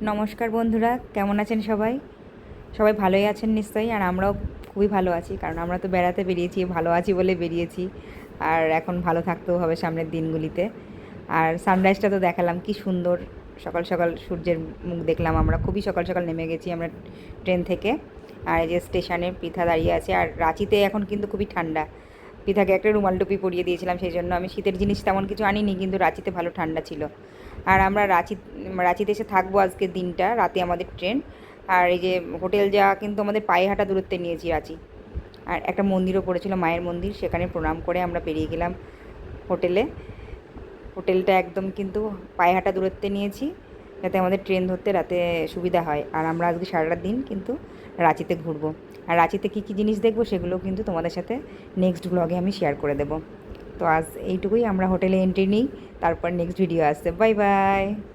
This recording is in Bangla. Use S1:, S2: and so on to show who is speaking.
S1: নমস্কার বন্ধুরা, কেমন আছেন সবাই? সবাই ভালোই আছেন নিশ্চয়ই। আর আমরাও খুবই ভালো আছি, কারণ আমরা তো বেড়াতে বেরিয়েছি, ভালো আছি বলে বেরিয়েছি। আর এখন ভালো থাকতেও হবে সামনের দিনগুলিতে। আর সানরাইজটা তো দেখালাম, কি সুন্দর। সকাল সকাল সূর্যের মুখ দেখলাম আমরা, খুবই সকাল সকাল নেমে গেছি আমরা ট্রেন থেকে। আর এই যে স্টেশনে পৃথা দাঁড়িয়ে আছে। আর রাঁচিতে এখন কিন্তু খুবই ঠান্ডা। পৃথাকে একটা রুমাল টুপি পরিয়ে দিয়েছিলাম, সেই জন্য আমি শীতের জিনিস তেমন কিছু আনিনি, কিন্তু রাঁচিতে ভালো ঠান্ডা ছিল। আর আমরা রাঁচিতে এসে থাকবো আজকের দিনটা, রাতে আমাদের ট্রেন। আর এই যে হোটেল যাওয়া কিন্তু আমাদের পায়ে হাঁটা দূরত্বে নিয়েছি রাঁচি। আর একটা মন্দিরও পড়েছিল, মায়ের মন্দির, সেখানে প্রণাম করে আমরা বেরিয়ে গেলাম হোটেলে। হোটেলটা একদম কিন্তু পায়ে হাঁটা দূরত্বে নিয়েছি, যাতে আমাদের ট্রেন ধরতে রাতে সুবিধা হয়। আর আমরা আজকে সারাটা দিন কিন্তু রাঁচিতে ঘুরবো। আর রাঁচিতে কী কী জিনিস দেখবো সেগুলো কিন্তু তোমাদের সাথে নেক্সট ব্লগে আমি শেয়ার করে দেবো। তো আজ এইটুকুই, আমরা হোটেলে এন্ট্রি নিই, তারপর নেক্সট ভিডিও আসছে। Bye bye.